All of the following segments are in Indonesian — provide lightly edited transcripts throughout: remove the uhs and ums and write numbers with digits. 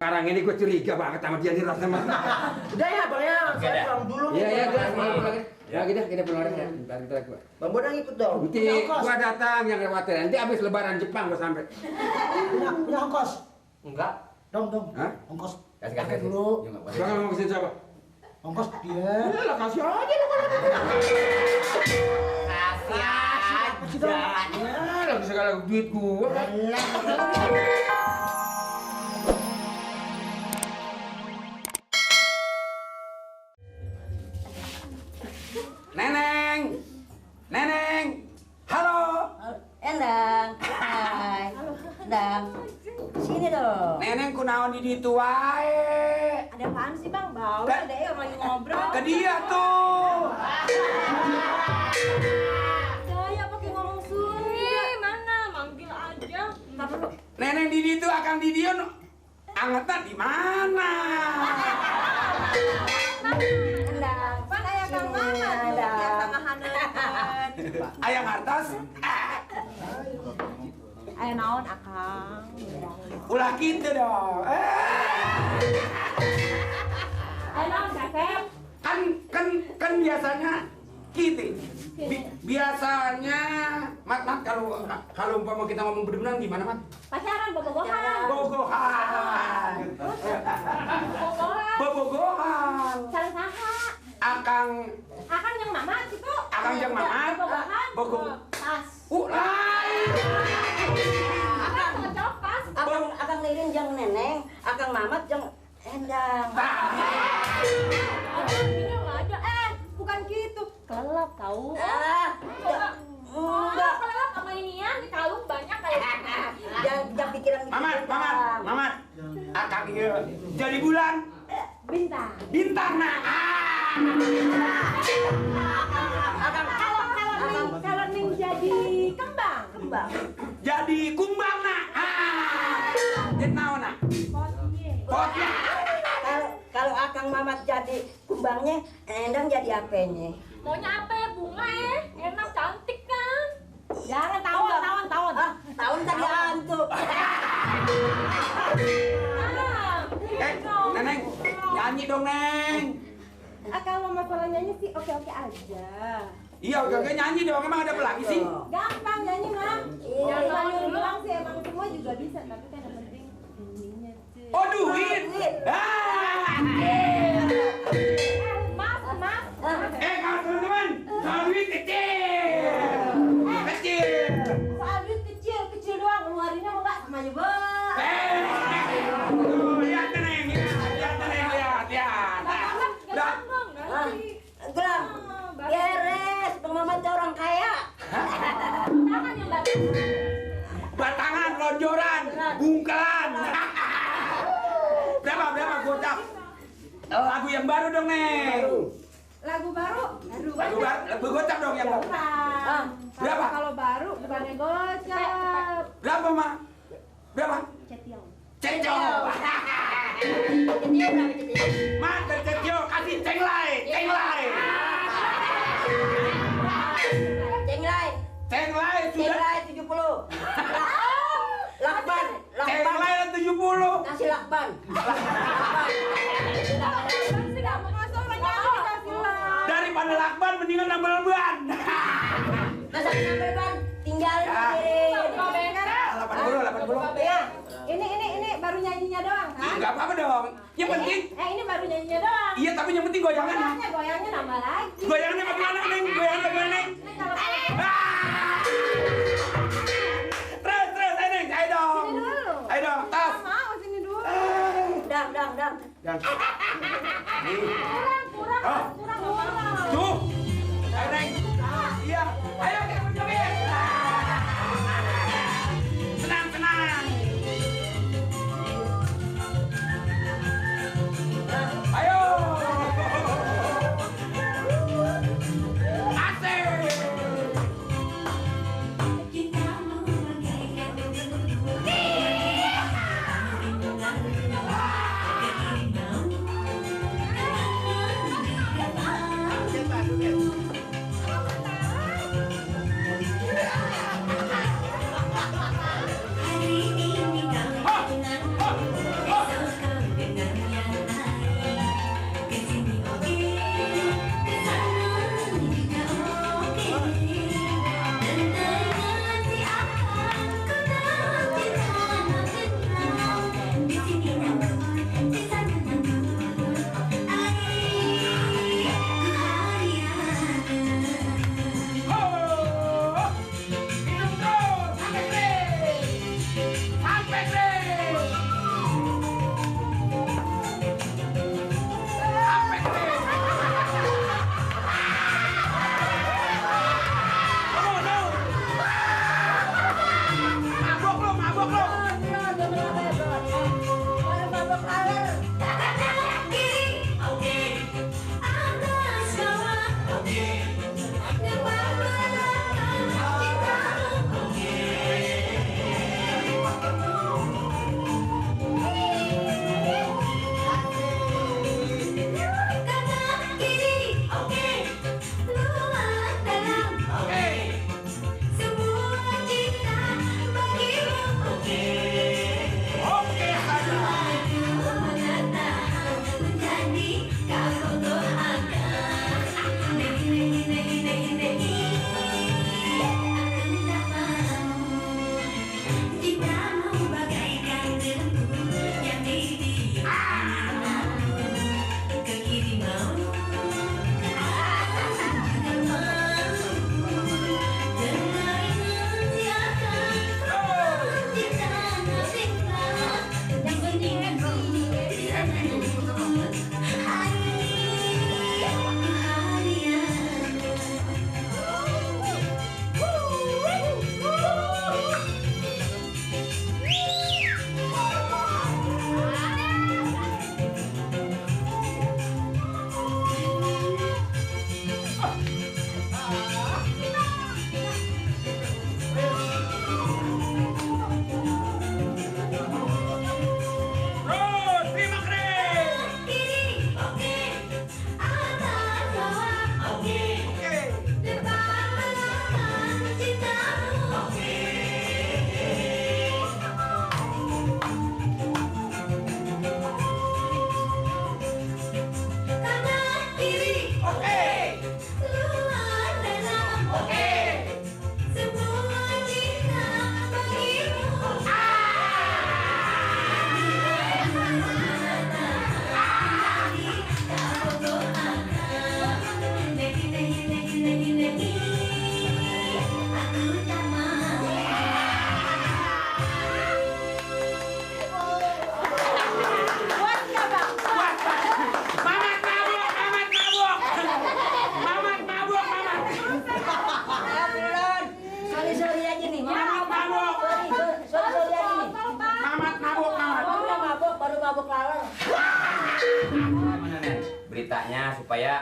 sekarang ini gue curiga banget sama dia nih rasanya. Udah ya bang ya, saya pulang dulu nih. Iya, gue pulang lagi. Ya kita pulang lagi. Bentar gua. Bang Bodang ikut dong. Nanti gua datang yang khawatir. Nanti abis lebaran Jepang gua sampai. Punya ongkos? Enggak. Dong. Hah? Ongkos. Kasih Pakai dulu. Jangan mau kesini siapa? Ongkos dia. Lah kasih aja lah. Kasih aja. Lah segala duit gua kan. Neneng, halo. Endang, hai. Endang, sini dong. Neneng kunaon di ditu wae. Ada apaan sih bang? Bawa deh orang lagi ngobrol. Ke dia tuh. Saya pakai ngomong Sunda. Mana? Manggil aja. Ntar dulu. Neneng di ditu akan di dieu angetna di mana? Endang, pan ayah kang mana? Ya sama Hanen. Ayam hartas. Ayah naon akang? Ulah gitu dong. Ayah naon kakek? Kan biasanya gitu. Biasanya mat kalau umpama kita ngomong bener-bener gimana mat? Pacaran, bobogohan. Bogohan. Bobogohan. Salah saha. Akang Yang mama gitu. Akang yang mama. Bobogohan. Bogo. Pas. Lain. Akang cocok pas. Akang lirin jeung neneng, akang mamat jeung endang. Bukan gitu. Kelelap tahu. Enggak. Kelelap sama inian di kalung banyak kayak. Jangan pikiran gitu. Mamat. Akang ieu jadi bulan. Bintang nah. Kalau ning jadi kembang. Jadi kumbang nah. Jadi naon nah? Potnya. Kalau akang mamat jadi kumbangnya, endang jadi apenya? Maunya apa ya bunga enak cantik kan. Jangan tahun. Tahun tadi antuk. Neneng, nyanyi dong neng. Kalau masalah nyanyi sih oke aja. Iya, oke nyanyi dong. Emang ada apa lagi sih? Gampang nyanyi mah. Iya. Jangan bilang sih emang semua juga bisa, tapi kan yang penting ininya sih. Oh duit. Mas. Kalau teman-teman, soal duit kecil. Soal duit kecil doang, ngeluarinnya mau nggak sama aja bang. Lihat neng, lihat. Gampang dong, nanti. Gelam. Beres, Bang Mamat orang kaya. Tangan yang bagus. Batangan, lonjoran, bungkelan. Berapa gocap? Lagu yang baru dong neng. Lagu baru. Lagu gocap dong yang baru. Berapa? Kalau baru bukannya gocap. Berapa mak? Berapa? Cetiong. Cecok. Mak dan cecok kasih cenglai. Cenglai sudah. Cenglai 70. Lakban. Cenglai 70. Kasih lakban. Daripada lakban mendingan nambal ban. Masa nambel ban? Tinggalin Ya. sendiri. 80. Ya. Ini baru nyanyinya doang kan? Enggak apa-apa dong. Yang penting. Ini baru nyanyinya doang. Iya, tapi yang penting goyangan. Goyangnya nambah lagi. Goyangannya bagaimana, Neng? Goyangannya bagaimana, Neng? Terus, ayo, Neng. Ayo dong. Sini dulu. Ayo dong, tas. Mau sini dulu. Dang. Kurang. Tuh. Ayo, Neng. Iya. Ayo, kita joget. Senang. Ayo. Asik. ini. Mamat mabok. Sorry ya ini. Mamat mabok. Baru mabok laler. Gimana Nen? Beritanya supaya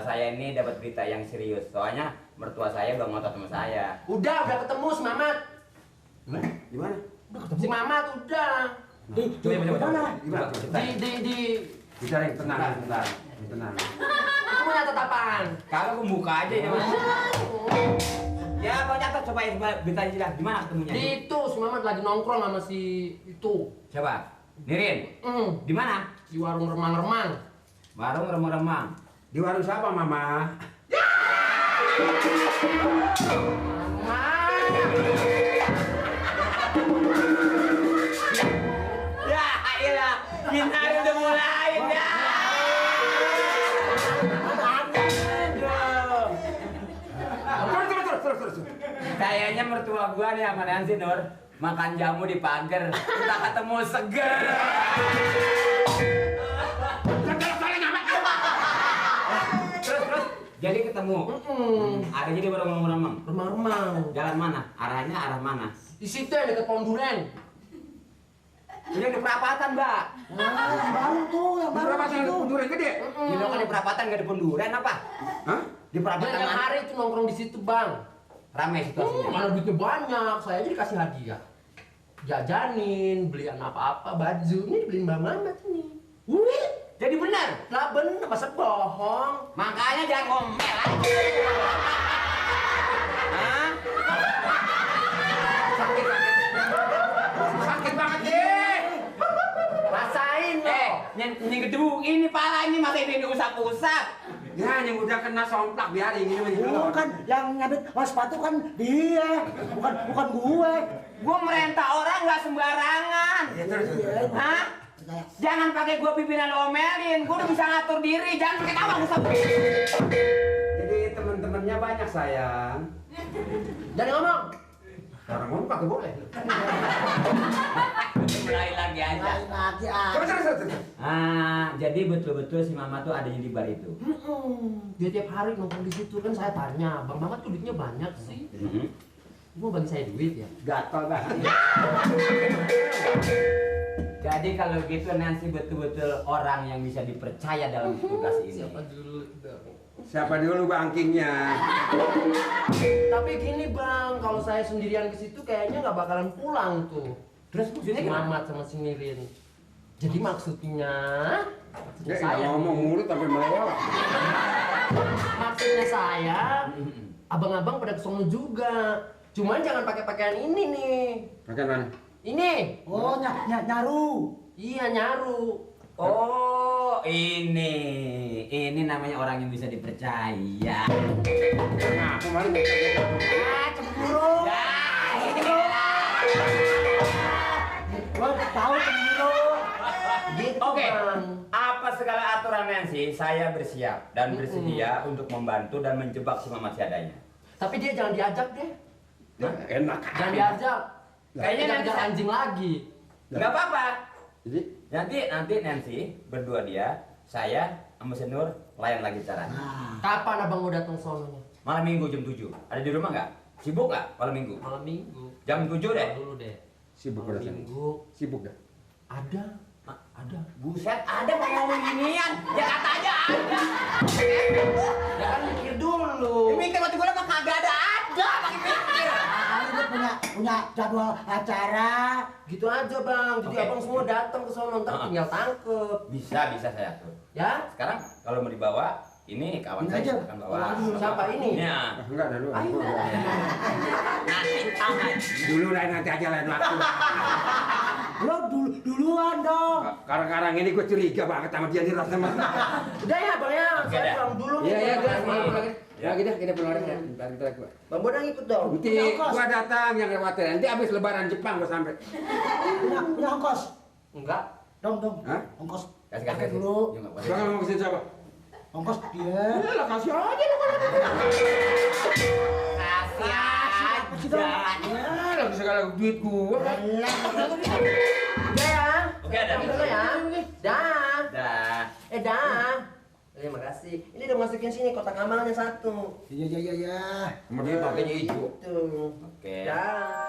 saya ini dapat berita yang serius. Soalnya mertua saya udah ngotot sama saya. Udah ketemu si Mamat. Gimana? Si Mamat udah. Gimana? Di Bicara yang tenang. itu punya tatapan. Kalau aku buka aja ya Mas. Ya, Bang catat supaya beritanya jelas. Gimana ketemunya? Di itu si Mamat lagi nongkrong sama si itu. Siapa? Nirin. Di mana? Di warung remang-remang. Warung remang-remang. Di warung siapa, Mama? Ya, iyalah. Kita udah mulai ya. Terus. Kayaknya mertua gua nih sama Nancy Nur makan jamu di pagar. Kita ketemu seger. Terus jadi ketemu. Ada jadi bareng-bareng. Remang-remang. Jalan mana? Arahnya arah mana? Di situ yang dekat pohon duren. Ini di perapatan, Mbak. Yang baru tuh, yang baru Berapa itu. durian gede? Di kan di perapatan nggak di Ponduren apa? Hah? Di perapatan Yang mana? hari itu nongkrong di situ, Bang. Rame situasinya. Mana duitnya banyak, saya aja dikasih hadiah. Jajanin, beliin apa-apa, baju. Ini dibeliin Mbak Mamat ini. Wih, jadi benar. Lah bener, masa bohong? Makanya jangan ngomel aja. Hah? Sakit banget deh. Rasain loh. Yang gedung ini pala ini masih ini usap-usap. Ya, yang udah kena somplak biarin ini Oh, kan yang nyabit sepatu kan dia, bukan gue. Gua merintah orang nggak sembarangan. Ya, terus. Hah? Jangan pakai gua pimpinan omelin. Gua udah bisa ngatur diri. Jangan pakai tawa usap. Jadi teman-temannya banyak sayang. Jangan ngomong. Orang ngomong pakai boleh. Mulai lagi aja. Lagi Terus. Jadi betul-betul si Mama tuh adanya di bar itu. Dia tiap hari nongkrong di situ kan saya tanya, Bang Mamat tuh duitnya banyak sih. Mau bagi saya duit ya? Gatel banget. Jadi kalau gitu Nancy betul-betul orang yang bisa dipercaya dalam tugas ini. Siapa dulu dong? Siapa dulu bangkingnya? Tapi gini Bang, kalau saya sendirian ke situ kayaknya nggak bakalan pulang tuh. Terus Si maksudnya gimana? Mamat sama si Nirin. Jadi maksudnya Ya, saya ngomong mulut sampai melewat. maksudnya saya abang-abang pada kesono juga. Cuman jangan pakai pakaian ini nih. Pakai mana? Ini. Oh, nyaru. Iya nyaru. Oh, ini namanya orang yang bisa dipercaya. Nah, kemarin Cemburu. Gue tahu cemburu. Gitu Oke. Bang. Apa segala aturan Nancy, saya bersiap dan bersedia untuk membantu dan menjebak si Mamat seadanya. Tapi dia jangan diajak deh. enak. Jangan diajak. Kayaknya nanti Jangan anjing lagi. nggak apa-apa. Jadi Nanti Nancy berdua dia, saya sama si Nur layan lagi caranya. Kapan abang mau datang sononya? Malam Minggu jam 7. Ada di rumah nggak? Sibuk nggak malam Minggu? Malam Minggu. Jam 7 deh. Dulu deh. sibuk Malam rasanya. Minggu. Sibuk dah. Ada. Ada. Buset, ada mau ngomong ginian. Ya kata aja ada. Jangan mikir dulu. Ya mikir waktu gue mah kagak ada. Pakai mikir. Dia punya jadwal acara. Gitu aja bang. Jadi Oke. abang semua datang ke sono ntar tinggal tangkep. Bisa saya atur. Ya? Sekarang kalau mau dibawa, ini kawan Ini saya aja. akan bawa. Siapa ini? Ya. Enggak ada dulu. Nanti tangan. Dulu nanti aja lain waktu. Lo duluan dong. Sekarang ini gue curiga banget sama dia nih rasanya. Udah ya bang ya. Oke, Saya dah. pulang dulu nih. Iya, iya, Bang. pulang lagi. Ya, kita pulang lagi ya. Bentar gua. Bang Bodang ikut dong. Nanti gua datang yang khawatir. Nanti habis lebaran Jepang gua sampai. Punya ongkos. Enggak. Dong. Hah? Ongkos. Kasih Pakai dulu. Ya, nggak apa-apa. Sekarang mau kesini siapa? Ongkos dia. Lah kasih aja lu kalau Kasih aja. ya, lah segala duit gua. Udah ya. Oke, ada. Dulu ya. Dah. Dah. Dah. Terima kasih. Ini udah masukin sini kotak amalnya 1. Iya. Nomor duit pakainya hijau. Gitu. Oke. Dah.